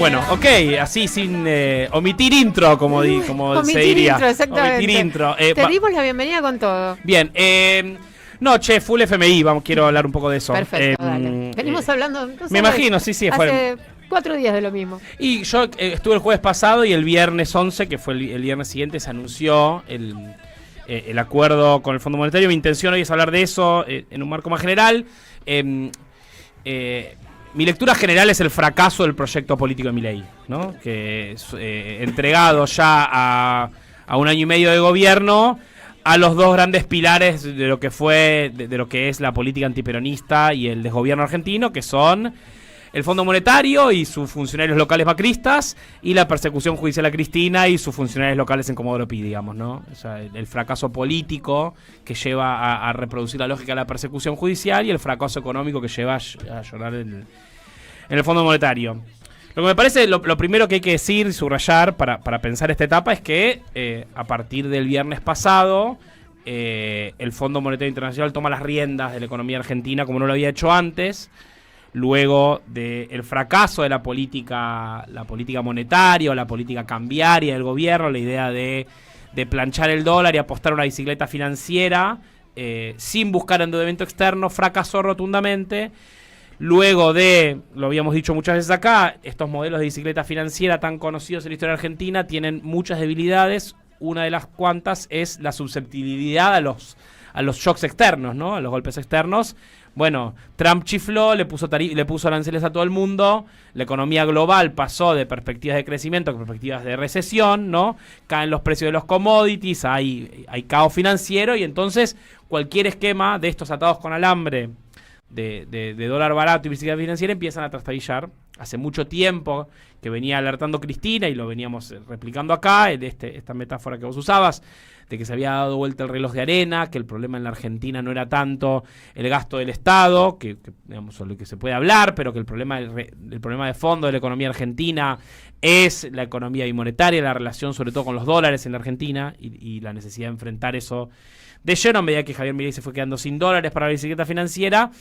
Bueno, ok, así sin omitir intro, como se diría. Intro, exactamente. Omitir intro. Te dimos la bienvenida con todo. Bien, no, full FMI, quiero hablar un poco de eso. Perfecto, dale. Venimos hablando, no me imagino, sí. Hace 4 días de lo mismo. Y yo estuve el jueves pasado y el viernes 11, que fue el viernes siguiente, se anunció el acuerdo con el Fondo Monetario. Mi intención hoy es hablar de eso en un marco más general. Mi lectura general es el fracaso del proyecto político de Milei, ¿no? Que es entregado ya a un año y medio de gobierno a los dos grandes pilares de lo que fue, de lo que es la política antiperonista y el desgobierno argentino, que son el Fondo Monetario y sus funcionarios locales macristas, y la persecución judicial a Cristina y sus funcionarios locales en Comodoro Pi, digamos, ¿no? O sea, el fracaso político que lleva a reproducir la lógica de la persecución judicial y el fracaso económico que lleva a llorar en el Fondo Monetario. Lo que me parece, lo primero que hay que decir y subrayar para pensar esta etapa es que a partir del viernes pasado el Fondo Monetario Internacional toma las riendas de la economía argentina como no lo había hecho antes, luego del fracaso de la política monetaria o la política cambiaria del gobierno, la idea de planchar el dólar y apostar a una bicicleta financiera sin buscar endeudamiento externo, fracasó rotundamente. Luego lo habíamos dicho muchas veces acá, estos modelos de bicicleta financiera tan conocidos en la historia argentina tienen muchas debilidades. Una de las cuantas es la susceptibilidad a los shocks externos, ¿no? A los golpes externos. Bueno, Trump chifló, le puso aranceles a todo el mundo, la economía global pasó de perspectivas de crecimiento a perspectivas de recesión, ¿no? Caen los precios de los commodities, hay caos financiero, y entonces cualquier esquema de estos atados con alambre de dólar barato y bicicleta financiera empiezan a trastabillar. Hace mucho tiempo que venía alertando Cristina y lo veníamos replicando acá, esta metáfora que vos usabas, de que se había dado vuelta el reloj de arena, que el problema en la Argentina no era tanto el gasto del Estado, que digamos, sobre lo que se puede hablar, pero que el problema de fondo de la economía argentina es la economía bimonetaria, la relación sobre todo con los dólares en la Argentina y la necesidad de enfrentar eso de lleno. A medida que Javier Milei se fue quedando sin dólares para la bicicleta financiera,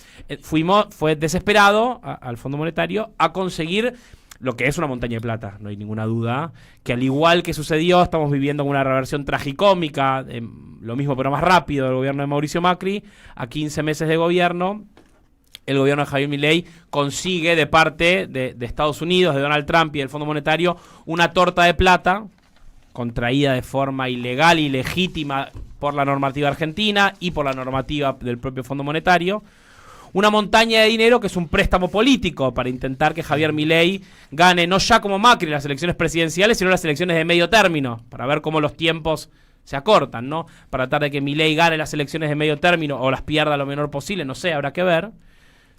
fue desesperado al Fondo Monetario a conseguir lo que es una montaña de plata, no hay ninguna duda, que al igual que sucedió, estamos viviendo una reversión tragicómica, lo mismo pero más rápido del gobierno de Mauricio Macri. A 15 meses de gobierno, el gobierno de Javier Milei consigue de parte de Estados Unidos, de Donald Trump y del Fondo Monetario, una torta de plata contraída de forma ilegal y legítima por la normativa argentina y por la normativa del propio Fondo Monetario. Una montaña de dinero que es un préstamo político para intentar que Javier Milei gane no ya como Macri las elecciones presidenciales, sino las elecciones de medio término, para ver cómo los tiempos se acortan, ¿no? Para tratar de que Milei gane las elecciones de medio término o las pierda lo menor posible, no sé, habrá que ver.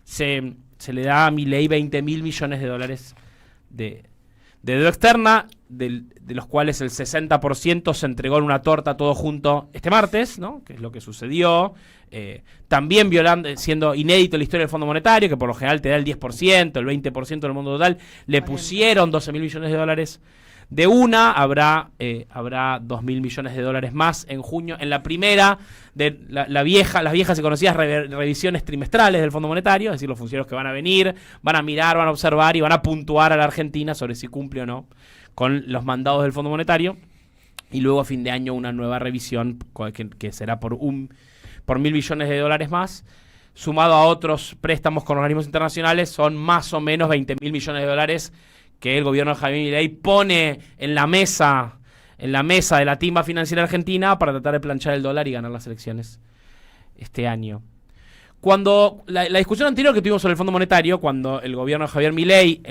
Se le da a Milei 20.000 millones de dólares de deuda externa, de los cuales el 60% se entregó en una torta todo junto este martes, ¿no? Que es lo que sucedió. También siendo inédito en la historia del Fondo Monetario, que por lo general te da el 10%, el 20% del monto total, le pusieron 12.000 millones de dólares. De una, habrá 2.000 millones de dólares más en junio, en la primera de las viejas y conocidas revisiones trimestrales del Fondo Monetario, es decir, los funcionarios que van a venir, van a mirar, van a observar y van a puntuar a la Argentina sobre si cumple o no con los mandados del Fondo Monetario. Y luego a fin de año una nueva revisión que será por 1.000 millones de dólares más, sumado a otros préstamos con organismos internacionales, son más o menos 20.000 millones de dólares que el gobierno de Javier Milei pone en la mesa de la timba financiera argentina para tratar de planchar el dólar y ganar las elecciones este año. Cuando la discusión anterior que tuvimos sobre el Fondo Monetario, cuando el gobierno de Javier Milei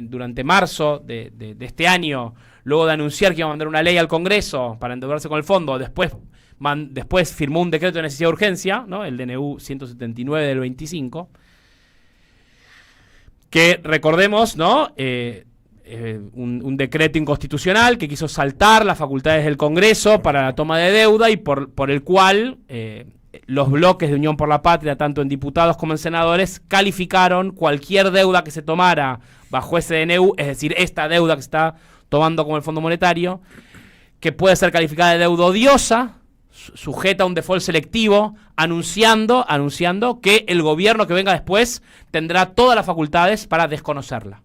durante marzo de este año, luego de anunciar que iba a mandar una ley al Congreso para endeudarse con el fondo, después firmó un decreto de necesidad de urgencia, ¿no? El DNU 179 del 25, que recordemos, ¿no? Un decreto inconstitucional que quiso saltar las facultades del Congreso para la toma de deuda y por el cual los bloques de Unión por la Patria, tanto en diputados como en senadores, calificaron cualquier deuda que se tomara bajo ese DNU, es decir, esta deuda que se está tomando como el Fondo Monetario, que puede ser calificada de deuda odiosa, sujeta a un default selectivo, anunciando que el gobierno que venga después tendrá todas las facultades para desconocerla.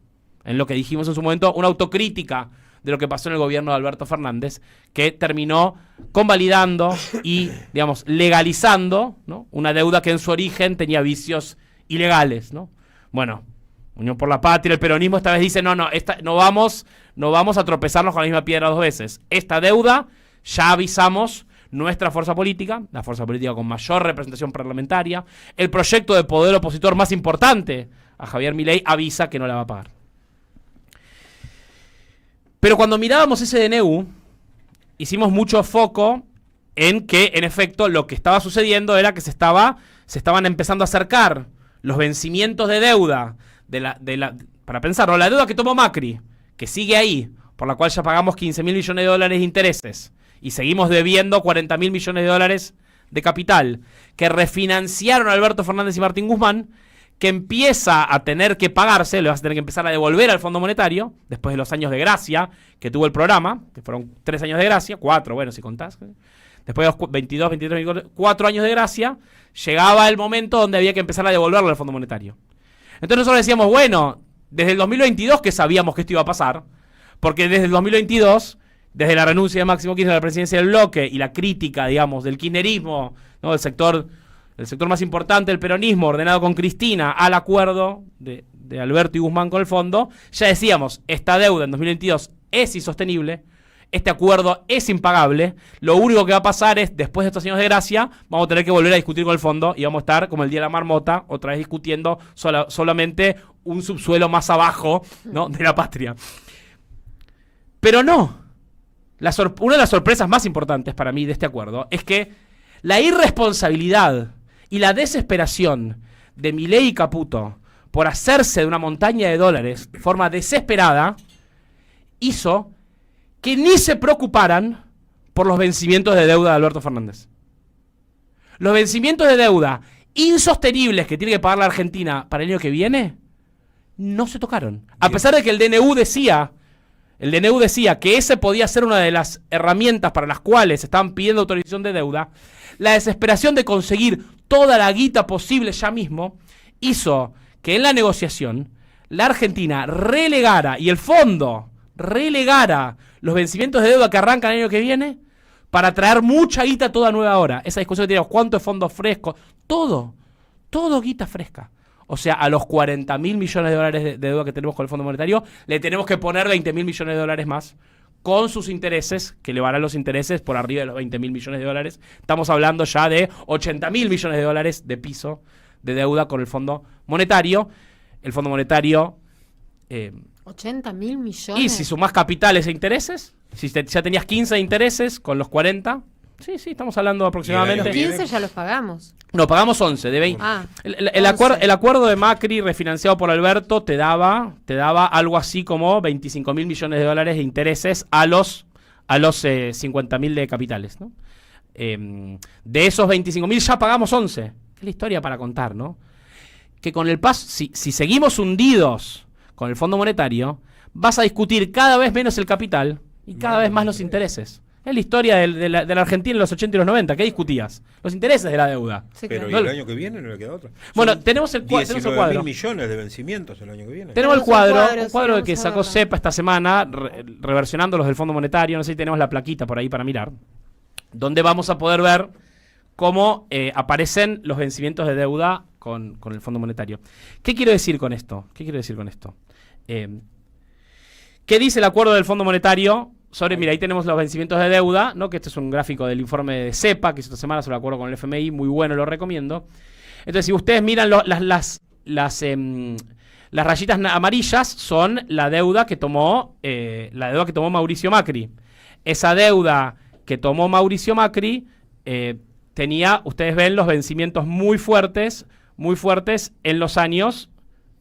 en lo que dijimos en su momento, una autocrítica de lo que pasó en el gobierno de Alberto Fernández, que terminó convalidando y, digamos, legalizando, ¿no?, una deuda que en su origen tenía vicios ilegales, ¿no? Bueno, Unión por la Patria, el peronismo esta vez dice, no vamos a tropezarnos con la misma piedra dos veces. Esta deuda, ya avisamos, nuestra fuerza política, la fuerza política con mayor representación parlamentaria, el proyecto de poder opositor más importante a Javier Milei, avisa que no la va a pagar. Pero cuando mirábamos ese DNU, hicimos mucho foco en que, en efecto, lo que estaba sucediendo era que se estaban empezando a acercar los vencimientos de deuda, para pensarlo, la deuda que tomó Macri, que sigue ahí, por la cual ya pagamos 15.000 millones de dólares de intereses, y seguimos debiendo 40.000 millones de dólares de capital, que refinanciaron a Alberto Fernández y Martín Guzmán, que empieza a tener que pagarse, le vas a tener que empezar a devolver al Fondo Monetario, después de los años de gracia que tuvo el programa, que fueron 3 años de gracia, 4, bueno, si contás. Después de los 22, 23, 24, 4 años de gracia, llegaba el momento donde había que empezar a devolverlo al Fondo Monetario. Entonces nosotros decíamos, bueno, desde el 2022 que sabíamos que esto iba a pasar, porque desde el 2022, desde la renuncia de Máximo Kirchner a la presidencia del bloque y la crítica, digamos, del kirchnerismo, ¿no?, el sector más importante del peronismo, ordenado con Cristina, al acuerdo de Alberto y Guzmán con el fondo, ya decíamos, esta deuda en 2022 es insostenible, este acuerdo es impagable, lo único que va a pasar es, después de estos años de gracia, vamos a tener que volver a discutir con el fondo y vamos a estar, como el día de la marmota, otra vez discutiendo solamente un subsuelo más abajo, ¿no?, de la patria. Pero no. Una de las sorpresas más importantes para mí de este acuerdo es que la irresponsabilidad y la desesperación de Milei y Caputo por hacerse de una montaña de dólares de forma desesperada hizo que ni se preocuparan por los vencimientos de deuda de Alberto Fernández. Los vencimientos de deuda insostenibles que tiene que pagar la Argentina para el año que viene no se tocaron. A pesar de que el DNU decía que ese podía ser una de las herramientas para las cuales estaban pidiendo autorización de deuda, la desesperación de conseguir toda la guita posible ya mismo hizo que en la negociación la Argentina relegara y el fondo relegara los vencimientos de deuda que arrancan el año que viene para traer mucha guita toda nueva hora. Esa discusión que teníamos, ¿cuánto es fondo fresco? Todo guita fresca. O sea, a los 40.000 millones de dólares de deuda que tenemos con el Fondo Monetario, le tenemos que poner 20.000 millones de dólares más con sus intereses, que elevarán los intereses por arriba de los 20.000 millones de dólares. Estamos hablando ya de 80.000 millones de dólares de piso de deuda con el Fondo Monetario. El Fondo Monetario... 80.000 millones. Y si sumás capitales e intereses, si ya tenías 15 de intereses con los 40... Sí, estamos hablando aproximadamente... 15 ya los pagamos. No, pagamos 11 de 20. El acuerdo de Macri refinanciado por Alberto te daba algo así como 25.000 millones de dólares de intereses a los 50.000 de capitales, ¿no? De esos 25.000 ya pagamos 11. Es la historia para contar, ¿no? Que con el paso, si seguimos hundidos con el Fondo Monetario, vas a discutir cada vez menos el capital y cada vez más los intereses. Es la historia de la Argentina en los 80 y los 90. ¿Qué discutías? Los intereses de la deuda. Sí, pero claro. ¿Y el año que viene no le queda otra? Bueno, tenemos el cuadro. 19.000 millones de vencimientos el año que viene. Tenemos un cuadro que sacó CEPA esta semana, reversionando los del Fondo Monetario. No sé si tenemos la plaquita por ahí para mirar. Donde vamos a poder ver cómo aparecen los vencimientos de deuda con el Fondo Monetario. ¿Qué quiero decir con esto? ¿Qué dice el acuerdo del Fondo Monetario? Mira, ahí tenemos los vencimientos de deuda, ¿no? Que este es un gráfico del informe de CEPA, que hizo esta semana sobre el acuerdo con el FMI, muy bueno, lo recomiendo. Entonces, si ustedes miran las rayitas amarillas, son la deuda que tomó Mauricio Macri. Esa deuda que tomó Mauricio Macri tenía, ustedes ven, los vencimientos muy fuertes en los años,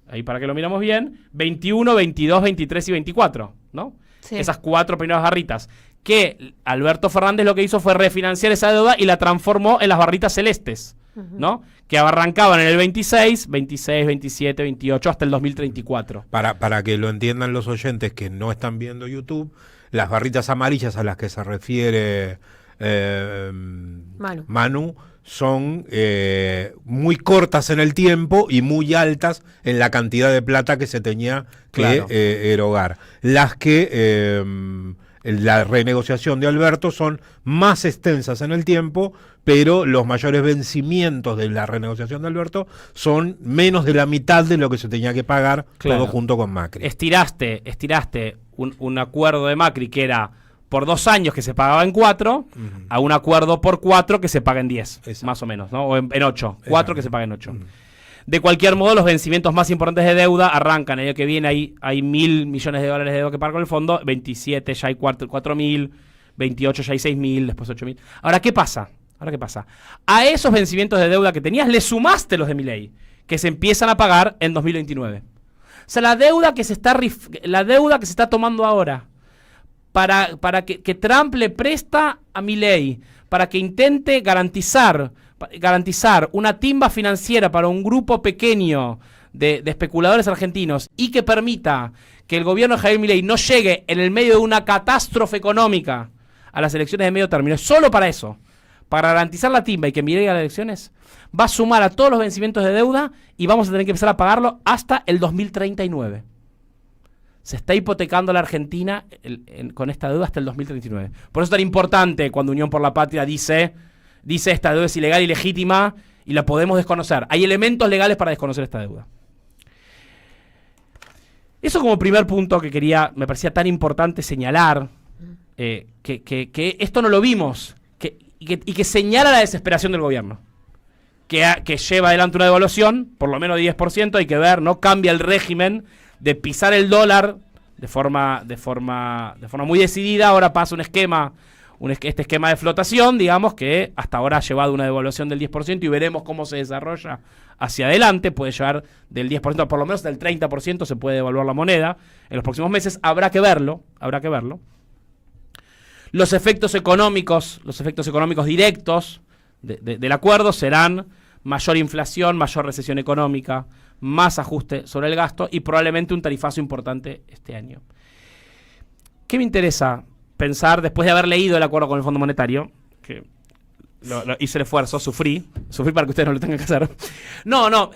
ahí para que lo miramos bien, 21, 22, 23 y 24, ¿no? Sí. Esas 4 primeras barritas. Que Alberto Fernández lo que hizo fue refinanciar esa deuda y la transformó en las barritas celestes, ¿no? Que arrancaban en el 26, 27, 28 hasta el 2034. Para que lo entiendan los oyentes que no están viendo YouTube, las barritas amarillas a las que se refiere Manu son muy cortas en el tiempo y muy altas en la cantidad de plata que se tenía que erogar. Las que la renegociación de Alberto son más extensas en el tiempo, pero los mayores vencimientos de la renegociación de Alberto son menos de la mitad de lo que se tenía que pagar todo junto con Macri. Estiraste un acuerdo de Macri que era por 2 años que se pagaba en 4, a un acuerdo por 4 que se paga en 10, más o menos, ¿no? O en 8, 4 que se paga en 8. De cualquier modo, los vencimientos más importantes de deuda arrancan el año que viene. Hay $1.000 millones de deuda que pagar con el fondo, 27 ya hay 4.000, 28 ya hay 6.000, después 8.000. Ahora, ¿qué pasa? A esos vencimientos de deuda que tenías le sumaste los de Milei, que se empiezan a pagar en 2029. O sea, la deuda que se está tomando ahora para que Trump le presta a Milei para que intente garantizar una timba financiera para un grupo pequeño de especuladores argentinos y que permita que el gobierno de Javier Milei no llegue en el medio de una catástrofe económica a las elecciones de medio término, solo para eso, para garantizar la timba y que Milei a las elecciones, va a sumar a todos los vencimientos de deuda y vamos a tener que empezar a pagarlo hasta el 2039. Se está hipotecando la Argentina con esta deuda hasta el 2039. Por eso es tan importante cuando Unión por la Patria dice esta deuda es ilegal y legítima y la podemos desconocer. Hay elementos legales para desconocer esta deuda. Eso como primer punto que me parecía tan importante señalar, que esto no lo vimos, y que señala la desesperación del gobierno, que lleva adelante una devaluación, por lo menos de 10%, hay que ver, ¿no? Cambia el régimen de pisar el dólar de forma muy decidida, ahora pasa este esquema de flotación, digamos, que hasta ahora ha llevado una devaluación del 10% y veremos cómo se desarrolla hacia adelante. Puede llevar del 10% a por lo menos del 30% se puede devaluar la moneda en los próximos meses, habrá que verlo. Los efectos económicos directos del acuerdo serán mayor inflación, mayor recesión económica, más ajuste sobre el gasto y probablemente un tarifazo importante este año. ¿Qué me interesa pensar después de haber leído el acuerdo con el Fondo Monetario? Que hice el esfuerzo, sufrí para que ustedes no lo tengan que hacer. No,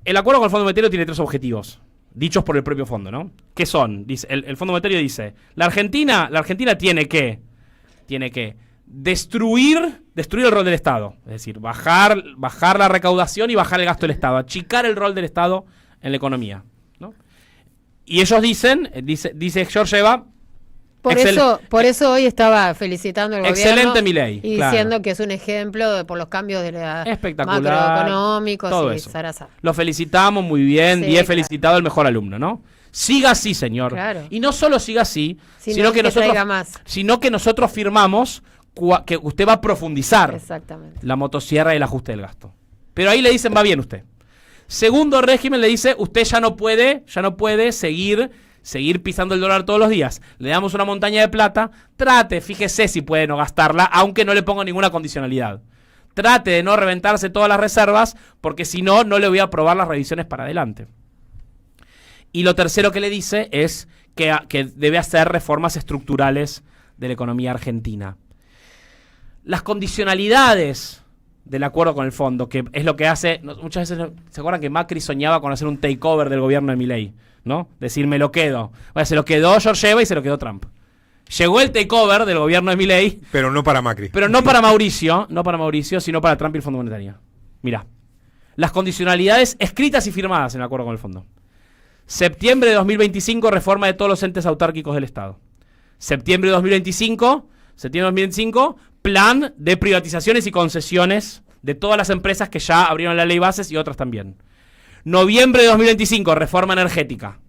el acuerdo con el Fondo Monetario tiene 3 objetivos, dichos por el propio fondo, ¿no? ¿Qué son? Dice, el Fondo Monetario dice, la Argentina tiene que destruir el rol del Estado, es decir, bajar la recaudación y bajar el gasto del Estado, achicar el rol del Estado en la economía, ¿no? Y ellos dice Georgieva, por eso hoy estaba felicitando al gobierno. Excelente Milei. Y diciendo que es un ejemplo por los cambios de la macroeconómicos. Todo eso. Lo felicitamos muy bien, y he felicitado al mejor alumno, ¿no? Siga así, señor. Claro. Y no solo siga así, sino que nosotros firmamos que usted va a profundizar la motosierra y el ajuste del gasto. Pero ahí le dicen, va bien usted. Segundo régimen le dice, usted ya no puede seguir pisando el dólar todos los días. Le damos una montaña de plata, fíjese si puede no gastarla, aunque no le ponga ninguna condicionalidad. Trate de no reventarse todas las reservas, porque si no, no le voy a aprobar las revisiones para adelante. Y lo tercero que le dice es que debe hacer reformas estructurales de la economía argentina. Las condicionalidades del acuerdo con el fondo, que es lo que hace, muchas veces, ¿se acuerdan que Macri soñaba con hacer un takeover del gobierno de Milei? ¿No? Decir, me lo quedo. Bueno, se lo quedó Georgieva y se lo quedó Trump. Llegó el takeover del gobierno de Milei. Pero no para Macri. Pero no para Mauricio, sino para Trump y el Fondo Monetario. Mirá, las condicionalidades escritas y firmadas en el acuerdo con el fondo. Septiembre de 2025, reforma de todos los entes autárquicos del Estado. Septiembre de 2025, plan de privatizaciones y concesiones de todas las empresas que ya abrieron la ley bases y otras también. Noviembre de 2025, reforma energética.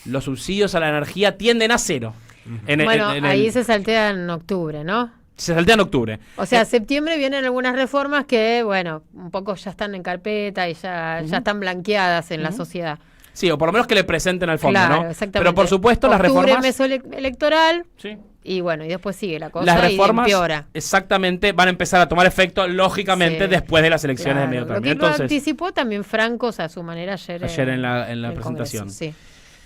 Los subsidios a la energía tienden a 0. Ahí se saltea en octubre, ¿no? Se saltea en octubre. O sea, septiembre vienen algunas reformas que, un poco ya están en carpeta y ya están blanqueadas en la sociedad. Sí, o por lo menos que le presenten al fondo, claro, ¿no? Exactamente. Pero por supuesto las reformas... mes electoral, sí. Y después sigue la cosa las reformas, y empeora. Exactamente, van a empezar a tomar efecto, lógicamente, después de las elecciones de medio término. Entonces, lo anticipó también Franco, a su manera, ayer en la presentación. Congreso, sí.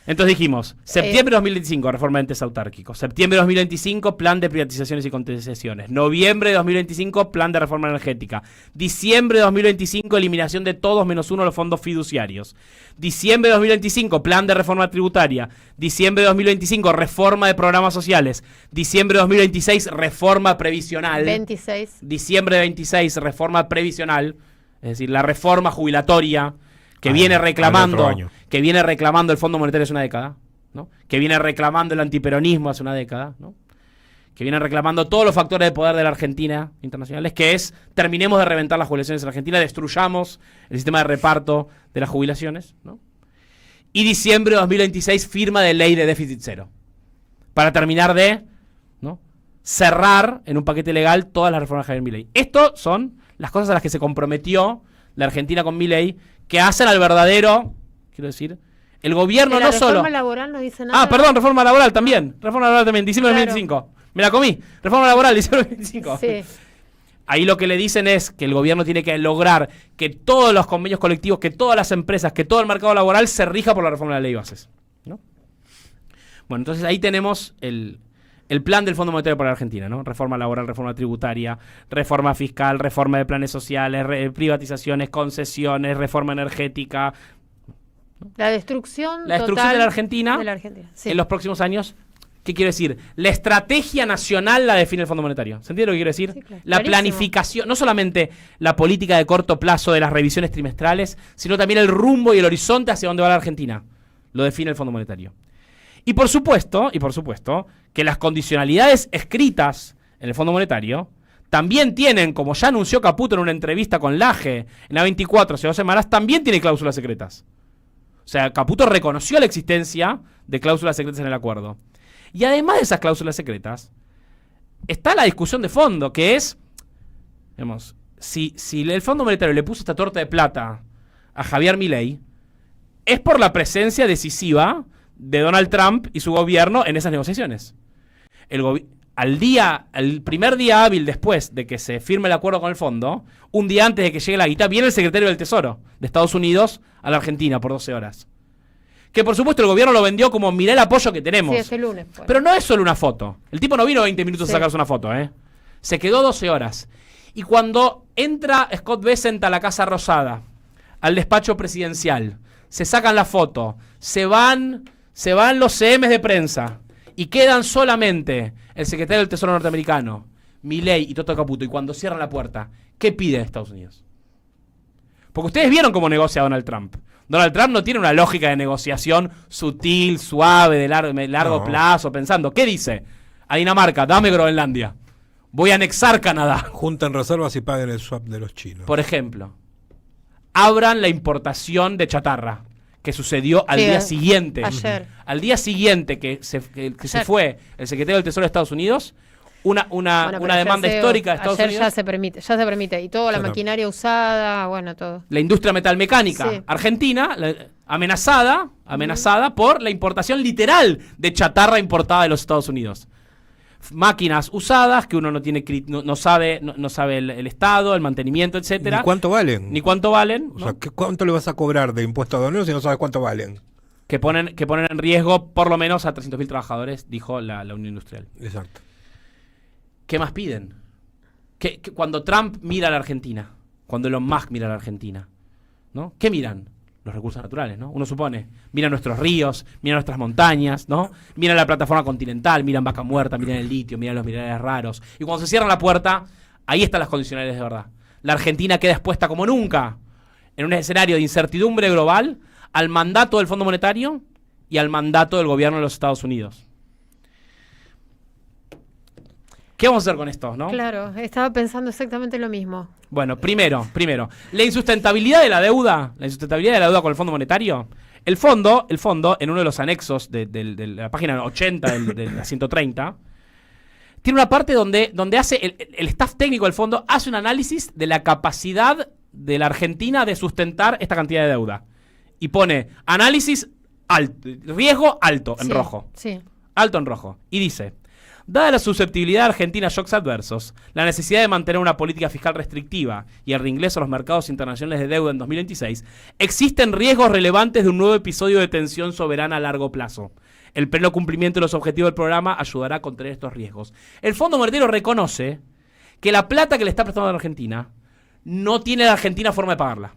Entonces dijimos, septiembre de 2025, reforma de entes autárquicos. Septiembre de 2025, plan de privatizaciones y concesisiones. Noviembre de 2025, plan de reforma energética. Diciembre de 2025, eliminación de todos menos uno de los fondos fiduciarios. Diciembre de 2025, plan de reforma tributaria. Diciembre de 2025, reforma de programas sociales. Diciembre de 2026, reforma previsional. 26. Diciembre de 26, reforma previsional. Es decir, la reforma jubilatoria que viene reclamando el Fondo Monetario hace una década, ¿no? Que viene reclamando el antiperonismo hace una década, ¿no? Que viene reclamando todos los factores de poder de la Argentina internacionales, que es terminemos de reventar las jubilaciones en la Argentina, destruyamos el sistema de reparto de las jubilaciones, ¿no? Y diciembre de 2026, firma de ley de déficit cero, para terminar de, ¿no?, cerrar en un paquete legal todas las reformas de Javier Milei. Estas son las cosas a las que se comprometió la Argentina con Milei, que hacen al verdadero, quiero decir, el gobierno no solo... reforma laboral no dice nada. Ah, perdón, reforma laboral también. Reforma laboral también, diciembre de 2025. Me la comí. Reforma laboral, diciembre de 2025. Sí. Ahí lo que le dicen es que el gobierno tiene que lograr que todos los convenios colectivos, que todas las empresas, que todo el mercado laboral se rija por la reforma de la ley de bases, ¿no? Bueno, entonces ahí tenemos el plan del Fondo Monetario para la Argentina, ¿no? Reforma laboral, reforma tributaria, reforma fiscal, reforma de planes sociales, privatizaciones, concesiones, reforma energética. La destrucción de la Argentina, sí, en los próximos años. ¿Qué quiere decir? La estrategia nacional la define el Fondo Monetario. ¿Se entiende lo que quiero decir? Sí, claro. La Clarísimo. planificación, no solamente la política de corto plazo de las revisiones trimestrales, sino también el rumbo y el horizonte hacia dónde va la Argentina. Lo define el Fondo Monetario. Y por supuesto, que las condicionalidades escritas en el Fondo Monetario también tienen, como ya anunció Caputo en una entrevista con Laje en la 24 hace 2 semanas, también tiene cláusulas secretas. O sea, Caputo reconoció la existencia de cláusulas secretas en el acuerdo. Y además de esas cláusulas secretas, está la discusión de fondo, que es, digamos, si el Fondo Monetario le puso esta torta de plata a Javier Milei, es por la presencia decisiva de Donald Trump y su gobierno en esas negociaciones. Al primer día hábil después de que se firme el acuerdo con el fondo, un día antes de que llegue la guita, viene el secretario del Tesoro de Estados Unidos a la Argentina por 12 horas. Que por supuesto el gobierno lo vendió como mirá el apoyo que tenemos. Sí, este lunes. Pues. Pero no es solo una foto. El tipo no vino 20 minutos a sacarse una foto, ¿eh? Se quedó 12 horas. Y cuando entra Scott Bessent a la Casa Rosada, al despacho presidencial, se sacan la foto, se van los CMs de prensa y quedan solamente el secretario del Tesoro norteamericano, Milei y Toto Caputo, y cuando cierran la puerta, ¿qué pide Estados Unidos? Porque ustedes vieron cómo negocia Donald Trump. Donald Trump no tiene una lógica de negociación sutil, suave, de largo plazo, pensando, ¿qué dice? A Dinamarca, dame Groenlandia. Voy a anexar Canadá. Junten reservas y paguen el swap de los chinos. Por ejemplo, abran la importación de chatarra, que sucedió al día siguiente. Ayer. Al día siguiente que se fue el secretario del Tesoro de Estados Unidos, una demanda histórica de Estados Unidos. Ya se permite. Y toda la maquinaria usada, bueno, todo. La industria metalmecánica argentina, amenazada por la importación literal de chatarra importada de los Estados Unidos. Máquinas usadas que uno no sabe el estado, el mantenimiento, etcétera. Ni cuánto valen. ¿No? O sea, ¿cuánto le vas a cobrar de impuestos aduaneros si no sabes cuánto valen? Que ponen en riesgo por lo menos a 300.000 trabajadores, dijo la Unión Industrial. Exacto. ¿Qué más piden? Que cuando Trump mira a la Argentina, cuando Elon Musk mira a la Argentina, ¿no? ¿Qué miran? Los recursos naturales, ¿no? Uno supone. Miran nuestros ríos, miran nuestras montañas, ¿no? Miran la plataforma continental, miran Vaca Muerta, miran el litio, miran los minerales raros. Y cuando se cierra la puerta, ahí están las condicionales de verdad. La Argentina queda expuesta como nunca en un escenario de incertidumbre global al mandato del Fondo Monetario y al mandato del gobierno de los Estados Unidos. ¿Qué vamos a hacer con esto, no? Claro, estaba pensando exactamente lo mismo. Bueno, primero, la insustentabilidad de la deuda con el Fondo Monetario. El fondo, en uno de los anexos de la página 80 de la 130, tiene una parte donde hace el staff técnico del fondo hace un análisis de la capacidad de la Argentina de sustentar esta cantidad de deuda. Y pone análisis alto, riesgo alto en rojo. Sí. Alto en rojo. Y dice: Dada la susceptibilidad argentina a shocks adversos, la necesidad de mantener una política fiscal restrictiva y el reingreso a los mercados internacionales de deuda en 2026, existen riesgos relevantes de un nuevo episodio de tensión soberana a largo plazo. El pleno cumplimiento de los objetivos del programa ayudará a contener estos riesgos. El Fondo Monetario reconoce que la plata que le está prestando a la Argentina no tiene la Argentina forma de pagarla.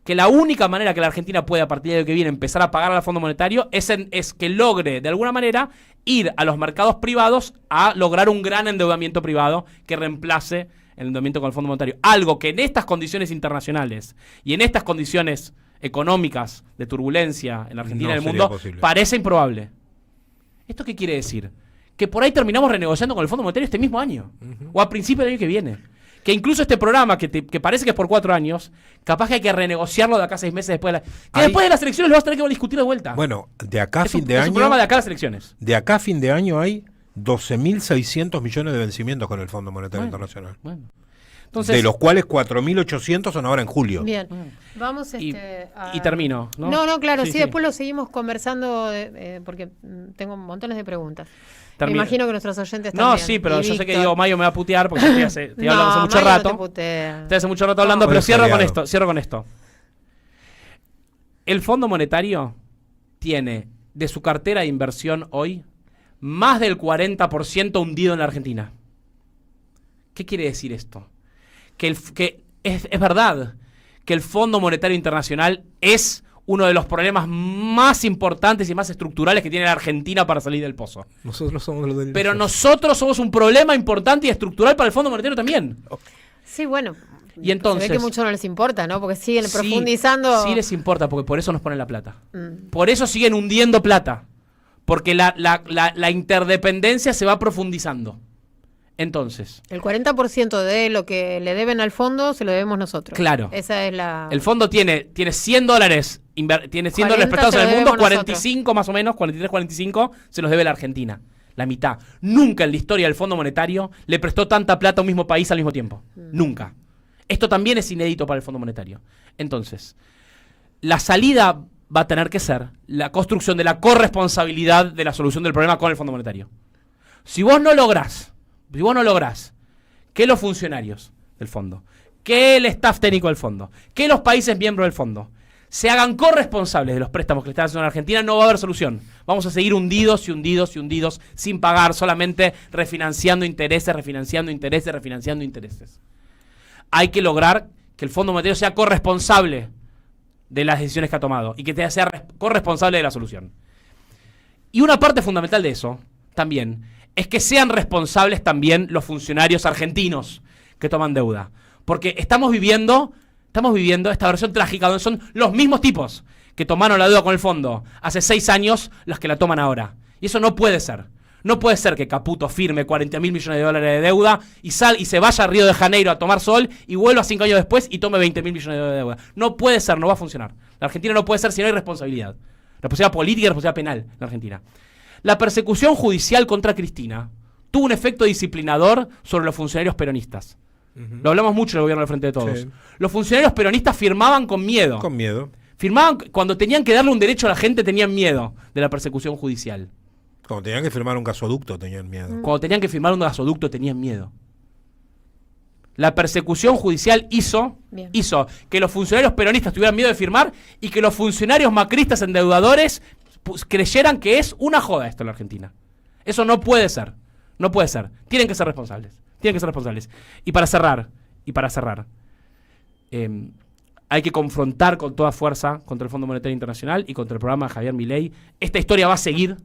Que la única manera que la Argentina puede a partir del año que viene empezar a pagar al Fondo Monetario es que logre de alguna manera ir a los mercados privados a lograr un gran endeudamiento privado que reemplace el endeudamiento con el Fondo Monetario. Algo que en estas condiciones internacionales y en estas condiciones económicas de turbulencia en la Argentina y en el mundo parece improbable. ¿Esto qué quiere decir? Que por ahí terminamos renegociando con el Fondo Monetario este mismo año o a principios del año que viene. Que incluso este programa, que parece que es por 4 años, capaz que hay que renegociarlo de acá a 6 meses después de después de las elecciones lo vas a tener que discutir de vuelta. Bueno, de acá a fin de año... Es un programa de acá a las elecciones. De acá a fin de año hay 12.600 millones de vencimientos con el Fondo Monetario Internacional. Bueno. Entonces, de los cuales 4.800 son ahora en julio. Bien, vamos y termino, ¿no? No, claro, sí, después lo seguimos conversando porque tengo montones de preguntas. Me imagino que nuestros oyentes también. No, sí, pero yo sé que Diego Mayo me va a putear porque estoy hablando hace mucho Mayo rato. No te putea. Estoy hace mucho rato hablando, pero cierro con esto. El Fondo Monetario tiene de su cartera de inversión hoy más del 40% hundido en la Argentina. ¿Qué quiere decir esto? Que es verdad que el Fondo Monetario Internacional es uno de los problemas más importantes y más estructurales que tiene la Argentina para salir del pozo. Nosotros somos los del Pero nosotros somos un problema importante y estructural para el Fondo Monetario también. Sí, bueno. Y entonces, se ve que mucho no les importa, ¿no? Porque siguen profundizando. Sí les importa, porque por eso nos ponen la plata. Por eso siguen hundiendo plata. Porque la interdependencia se va profundizando. Entonces, el 40% de lo que le deben al fondo se lo debemos nosotros. Claro. Esa es la... El fondo tiene $100, tiene $100 prestados en el mundo, 45 más o menos, 43, 45 se los debe la Argentina. La mitad. Nunca en la historia del Fondo Monetario le prestó tanta plata a un mismo país al mismo tiempo. Nunca. Esto también es inédito para el Fondo Monetario. Entonces, la salida va a tener que ser la construcción de la corresponsabilidad de la solución del problema con el Fondo Monetario. Si vos no lográs que los funcionarios del fondo, que el staff técnico del fondo, que los países miembros del fondo se hagan corresponsables de los préstamos que le están haciendo a la Argentina, no va a haber solución. Vamos a seguir hundidos y hundidos y hundidos sin pagar, solamente refinanciando intereses. Hay que lograr que el Fondo Monetario sea corresponsable de las decisiones que ha tomado y que sea corresponsable de la solución. Y una parte fundamental de eso también es que sean responsables también los funcionarios argentinos que toman deuda. Porque estamos viviendo esta versión trágica donde son los mismos tipos que tomaron la deuda con el fondo hace 6 años los que la toman ahora. Y eso no puede ser. No puede ser que Caputo firme $40.000 millones de deuda y se vaya a Río de Janeiro a tomar sol y vuelva 5 años después y tome $20.000 millones de deuda. No puede ser, no va a funcionar. La Argentina no puede ser si no hay responsabilidad. Responsabilidad política y responsabilidad penal en la Argentina. La persecución judicial contra Cristina tuvo un efecto disciplinador sobre los funcionarios peronistas. Lo hablamos mucho en el gobierno del Frente de Todos. Sí. Los funcionarios peronistas firmaban con miedo. Con miedo. Firmaban cuando tenían que darle un derecho a la gente, tenían miedo de la persecución judicial. Cuando tenían que firmar un gasoducto tenían miedo. Cuando tenían que firmar un gasoducto tenían miedo. La persecución judicial hizo que los funcionarios peronistas tuvieran miedo de firmar y que los funcionarios macristas endeudadores creyeran que es una joda esto en la Argentina. Eso no puede ser. No puede ser. Tienen que ser responsables. Y para cerrar, hay que confrontar con toda fuerza contra el Fondo Monetario Internacional y contra el programa de Javier Milei. Esta historia va a seguir.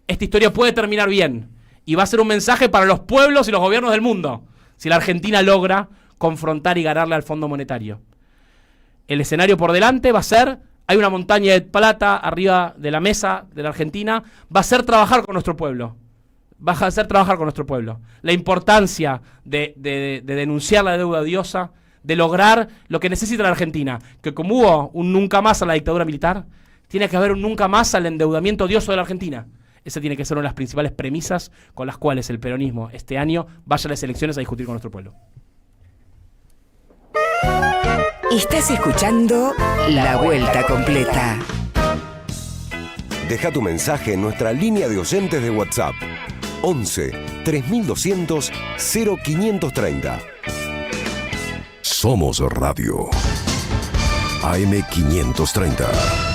Esta historia puede terminar bien. Y va a ser un mensaje para los pueblos y los gobiernos del mundo si la Argentina logra confrontar y ganarle al Fondo Monetario. El escenario por delante va a ser: hay una montaña de plata arriba de la mesa de la Argentina. Va a ser trabajar con nuestro pueblo. La importancia de denunciar la deuda odiosa, de lograr lo que necesita la Argentina. Que como hubo un nunca más a la dictadura militar, tiene que haber un nunca más al endeudamiento odioso de la Argentina. Esa tiene que ser una de las principales premisas con las cuales el peronismo este año vaya a las elecciones a discutir con nuestro pueblo. Estás escuchando La Vuelta Completa. Deja tu mensaje en nuestra línea de oyentes de WhatsApp 11 3200 0530. Somos Radio AM 530.